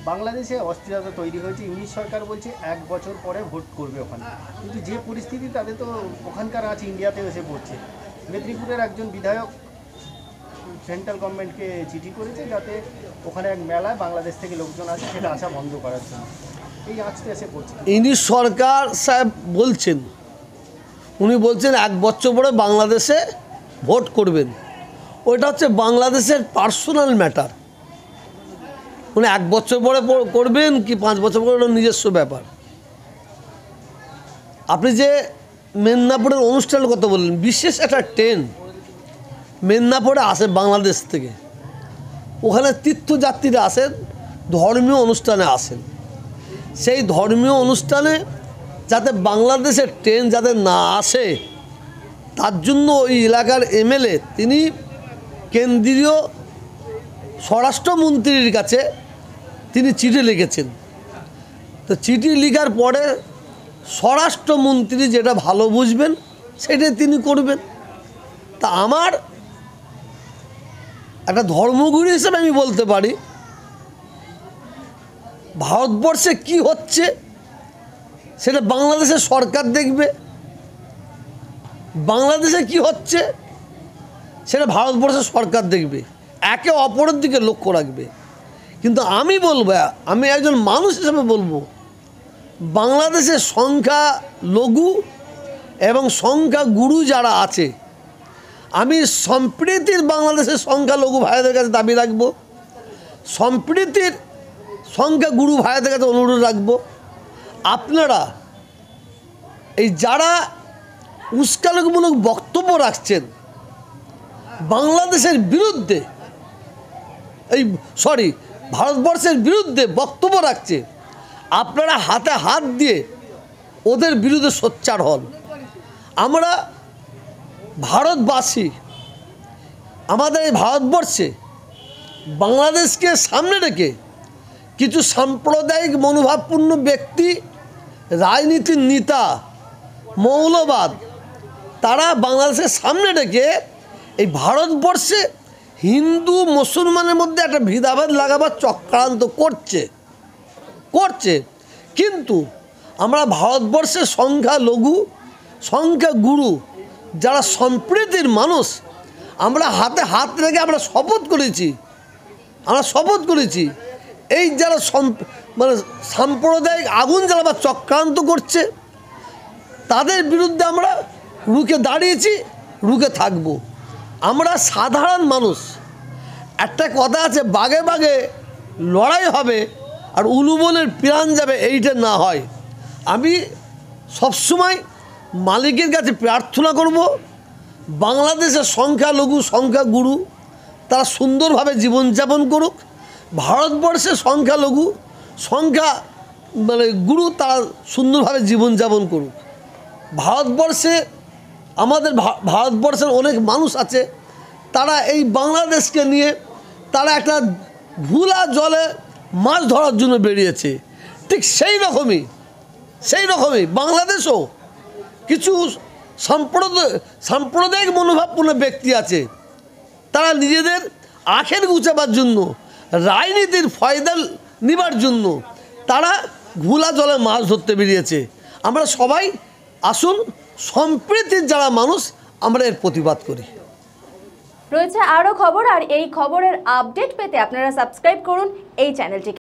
বাংলাদেশে অস্থিরতা তৈরি হয়েছে। ইংলিশ সরকার বলছে 1 বছর পরে ভোট করবে ওখানে, কিন্তু যে পরিস্থিতি তাদের তো ওখানকার আছে ইন্ডিয়াতে এসে পড়ছে। মেদিনীপুরের একজন বিধায়ক সেন্ট্রাল গভর্নমেন্টকে চিঠি করেছে যাতে ওখানে এক মেলায় বাংলাদেশ থেকে লোকজন আসে সেটা আসা বন্ধ করার জন্য। এই আজকে এসে পড়ছে। ইংলিশ সরকার সাহেব বলছেন, উনি বলছেন 1 বছর পরে বাংলাদেশে ভোট করবেন। ওইটা হচ্ছে বাংলাদেশের পার্সোনাল ম্যাটার। উনি 1 বছর পরে করবেন কি 5 বছর পরে, ওটা নিজস্ব ব্যাপার। আপনি যে মেদিনীপুরের অনুষ্ঠানের কথা বললেন, বিশেষ একটা ট্রেন মেদিনীপুরে আসে বাংলাদেশ থেকে, ওখানে তীর্থযাত্রীরা আসেন, ধর্মীয় অনুষ্ঠানে আসেন। সেই ধর্মীয় অনুষ্ঠানে যাতে বাংলাদেশের ট্রেন যাতে না আসে, তার জন্য ওই এলাকার এমএলএ তিনি কেন্দ্রীয় স্বরাষ্ট্রমন্ত্রীর কাছে তিনি চিঠি লিখেছেন। তো চিঠি লেখার পরে স্বরাষ্ট্রমন্ত্রী যেটা ভালো বুঝবেন সেটাই তিনি করবেন। তা আমার একটা ধর্মগুরু হিসেবে আমি বলতে পারি, ভারতবর্ষে কি হচ্ছে সেটা বাংলাদেশের সরকার দেখবে, বাংলাদেশে কি হচ্ছে সেটা ভারতবর্ষের সরকার দেখবে, একে অপরের দিকে লক্ষ্য রাখবে। কিন্তু আমি বলবো, আমি একজন মানুষ হিসেবে বলবো, বাংলাদেশের সংখ্যা লঘু এবং সংখ্যা গুরু যারা আছে, আমি সম্প্রীতির বাংলাদেশের সংখ্যা লঘু ভাইদের কাছে দাবি রাখবো, সম্প্রীতির সংখ্যা গুরু ভাইদের কাছে অনুরোধ রাখবো, আপনারা এই যারা উস্কানিমূলক বক্তব্য রাখছেন বাংলাদেশের বিরুদ্ধে, ভারতবর্ষের বিরুদ্ধে বক্তব্য রাখছে, আপনারা হাতে হাত দিয়ে ওদের বিরুদ্ধে সোচ্চার হন। আমরা ভারতবাসী, আমাদের এই ভারতবর্ষে বাংলাদেশকে সামনে রেখে কিছু সাম্প্রদায়িক মনোভাবপূর্ণ ব্যক্তি, রাজনীতির নেতা, মৌলবাদ, তারা বাংলাদেশের সামনে রেখে এই ভারতবর্ষে হিন্দু মুসলমানের মধ্যে একটা ভেদাভেদ লাগাবার চক্রান্ত করছে। কিন্তু আমরা ভারতবর্ষের সংখ্যালঘু, সংখ্যাগুরু যারা সম্প্রীতির মানুষ, আমরা হাতে হাত রেখে আমরা শপথ করেছি এই যারা সাম্প্রদায়িক আগুন জ্বালাবার চক্রান্ত করছে তাদের বিরুদ্ধে আমরা রুখে দাঁড়িয়েছি, রুখে থাকব। আমরা সাধারণ মানুষ, একটা কথা আছে, বাগে বাগে লড়াই হবে আর উলুবনের প্রাণ যাবে, এইটা না হয়। আমি সবসময় মালিকের কাছে প্রার্থনা করব, বাংলাদেশের সংখ্যালঘু, সংখ্যাগুরু তারা সুন্দরভাবে জীবনযাপন করুক, ভারতবর্ষের সংখ্যালঘু, গুরু তারা সুন্দরভাবে জীবনযাপন করুক। ভারতবর্ষে আমাদের ভারতবর্ষের অনেক মানুষ আছে, তারা এই বাংলাদেশকে নিয়ে তারা একটা ভুলা জলে মাছ ধরার জন্য বেরিয়েছে। ঠিক সেই রকমই বাংলাদেশও কিছু সাম্প্রদায়িক মনোভাবপূর্ণ ব্যক্তি আছে, তারা নিজেদের আখের গুছাবার জন্য, রাজনীতির ফয়দা নেবার জন্য তারা ভুলা জলে মাছ ধরতে বেরিয়েছে। আমরা সবাই আসুন, সম্প্রীতির যারা মানুষ, আমরা এর প্রতিবাদ করি। রয়েছে আরও খবর, আর এই খবরের আপডেট পেতে আপনারা সাবস্ক্রাইব করুন এই চ্যানেলটিকে।